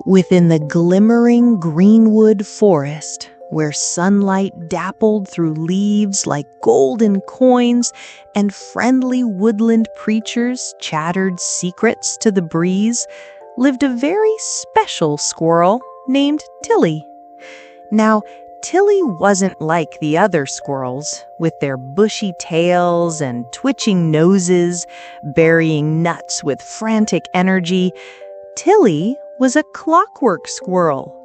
Within the glimmering greenwood forest, where sunlight dappled through leaves like golden coins and friendly woodland preachers chattered secrets to the breeze, lived a very special squirrel named Tilly. Now, Tilly wasn't like the other squirrels, with their bushy tails and twitching noses, burying nuts with frantic energy. Tilly was a clockwork squirrel.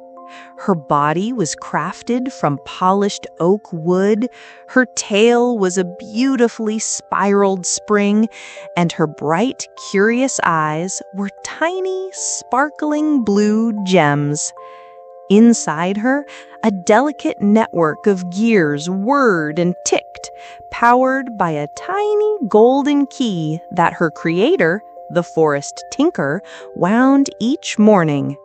Her body was crafted from polished oak wood, her tail was a beautifully spiraled spring, and her bright, curious eyes were tiny, sparkling blue gems. Inside her, a delicate network of gears whirred and ticked, powered by a tiny golden key that her creator, the forest tinker, wound each morning.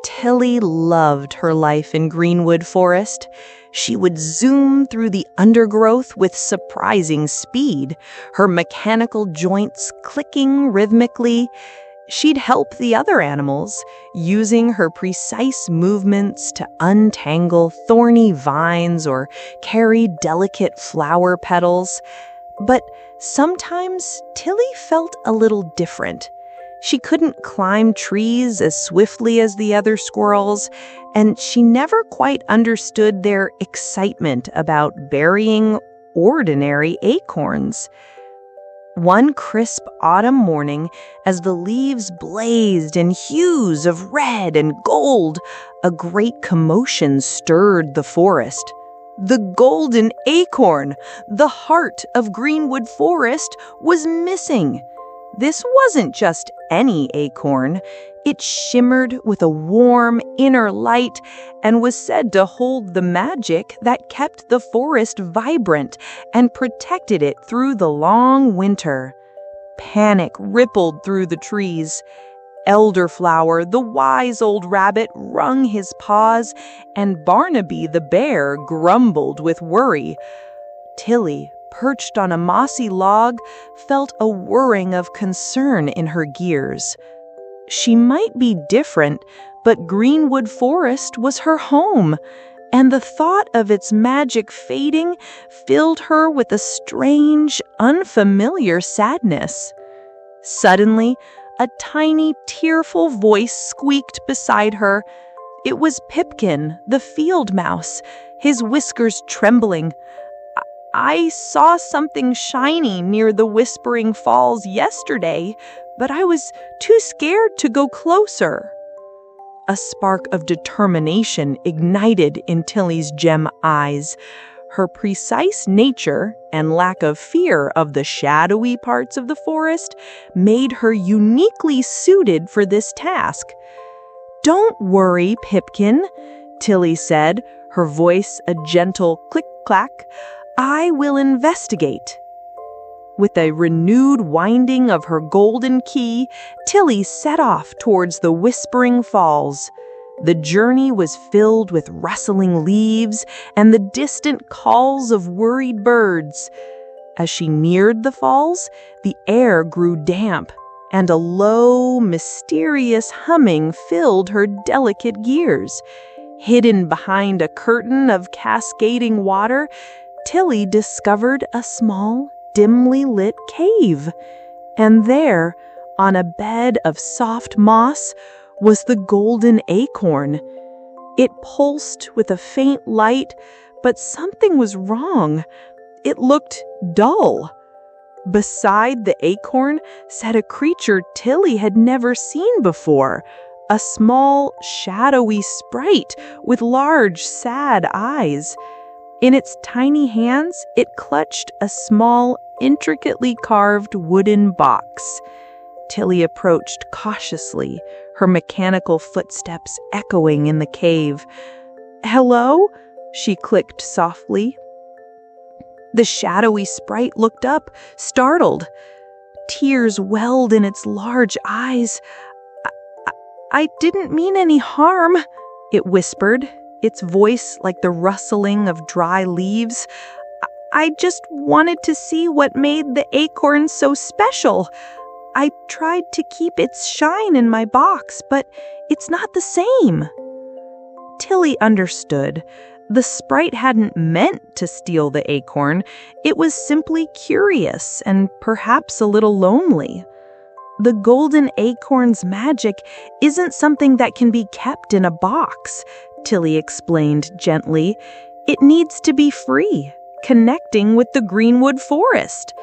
Tilly loved her life in Greenwood Forest. She would zoom through the undergrowth with surprising speed, her mechanical joints clicking rhythmically. She'd help the other animals, using her precise movements to untangle thorny vines or carry delicate flower petals. But sometimes Tilly felt a little different. She couldn't climb trees as swiftly as the other squirrels, and she never quite understood their excitement about burying ordinary acorns. One crisp autumn morning, as the leaves blazed in hues of red and gold, a great commotion stirred the forest. The golden acorn, the heart of Greenwood Forest, was missing. This wasn't just any acorn. It shimmered with a warm inner light and was said to hold the magic that kept the forest vibrant and protected it through the long winter. Panic rippled through the trees. Elderflower, the wise old rabbit, wrung his paws, and Barnaby the bear grumbled with worry. Tilly, perched on a mossy log, felt a whirring of concern in her gears. She might be different, but Greenwood Forest was her home, and the thought of its magic fading filled her with a strange, unfamiliar sadness. Suddenly, a tiny, tearful voice squeaked beside her. It was Pipkin, the field mouse, his whiskers trembling. I saw something shiny near the Whispering Falls yesterday, but I was too scared to go closer. A spark of determination ignited in Tilly's gem eyes. Her precise nature and lack of fear of the shadowy parts of the forest made her uniquely suited for this task. "Don't worry, Pipkin," Tilly said, her voice a gentle click-clack. "I will investigate." With a renewed winding of her golden key, Tilly set off towards the Whispering Falls. The journey was filled with rustling leaves and the distant calls of worried birds. As she neared the falls, the air grew damp, and a low, mysterious humming filled her delicate ears. Hidden behind a curtain of cascading water, Tilly discovered a small, dimly lit cave. And there, on a bed of soft moss, was the golden acorn. It pulsed with a faint light, but something was wrong. It looked dull. Beside the acorn sat a creature Tilly had never seen before, a small, shadowy sprite with large, sad eyes. In its tiny hands, it clutched a small, intricately carved wooden box. Tilly approached cautiously, her mechanical footsteps echoing in the cave. "Hello?" she clicked softly. The shadowy sprite looked up, startled. Tears welled in its large eyes. I didn't mean any harm," it whispered, its voice like the rustling of dry leaves. I just wanted to see what made the acorn so special. I tried to keep its shine in my box, but it's not the same." Tilly understood. The sprite hadn't meant to steal the acorn. It was simply curious and perhaps a little lonely. The golden acorn's magic isn't something that can be kept in a box, Tilly explained gently. It needs to be free, connecting with the greenwood forest.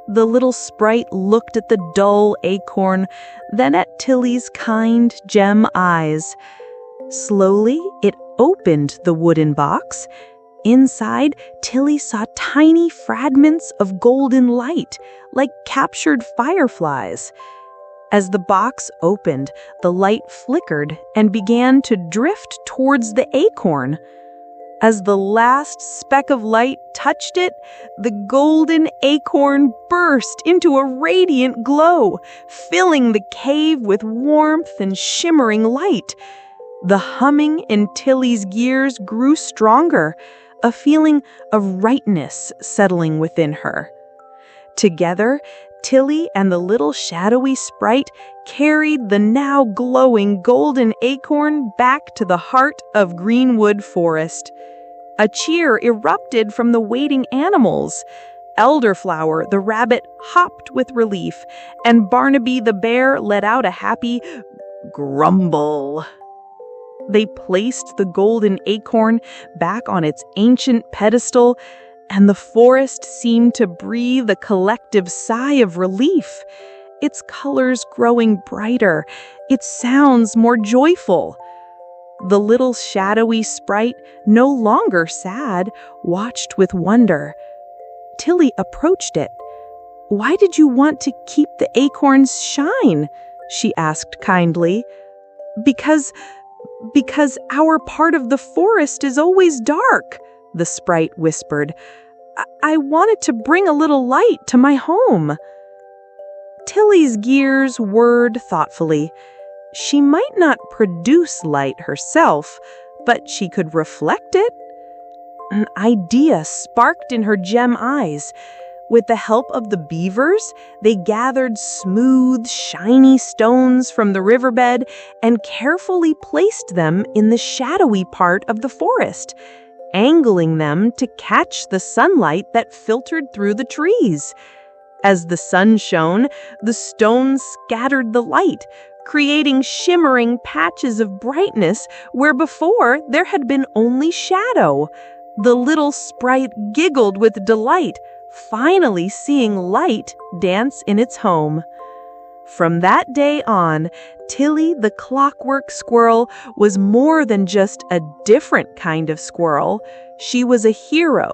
The little sprite looked at the dull acorn, then at Tilly's kind gem eyes. Slowly, it opened the wooden box. Inside, Tilly saw tiny fragments of golden light, like captured fireflies. As the box opened, the light flickered and began to drift towards the acorn. As the last speck of light touched it, the golden acorn burst into a radiant glow, filling the cave with warmth and shimmering light. The humming in Tilly's gears grew stronger, a feeling of rightness settling within her. Together, Tilly and the little shadowy sprite carried the now glowing golden acorn back to the heart of Greenwood Forest. A cheer erupted from the waiting animals. Elderflower the rabbit hopped with relief, and Barnaby the bear let out a happy grumble. They placed the golden acorn back on its ancient pedestal, and the forest seemed to breathe a collective sigh of relief, its colors growing brighter, its sounds more joyful. The little shadowy sprite, no longer sad, watched with wonder. Tilly approached it. "Why did you want to keep the acorn's shine?" she asked kindly. Because our part of the forest is always dark," the sprite whispered. I wanted to bring a little light to my home." Tilly's gears whirred thoughtfully. She might not produce light herself, but she could reflect it. An idea sparked in her gem eyes. With the help of the beavers, they gathered smooth, shiny stones from the riverbed and carefully placed them in the shadowy part of the forest, angling them to catch the sunlight that filtered through the trees. As the sun shone, the stones scattered the light, creating shimmering patches of brightness where before there had been only shadow. The little sprite giggled with delight, finally seeing light dance in its home. From that day on, Tilly the Clockwork Squirrel was more than just a different kind of squirrel. She was a hero,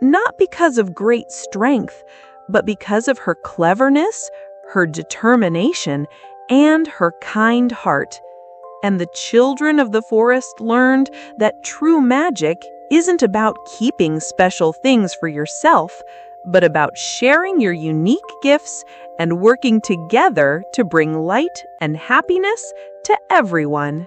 not because of great strength, but because of her cleverness, her determination, and her kind heart. And the children of the forest learned that true magic isn't about keeping special things for yourself, but about sharing your unique gifts and working together to bring light and happiness to everyone.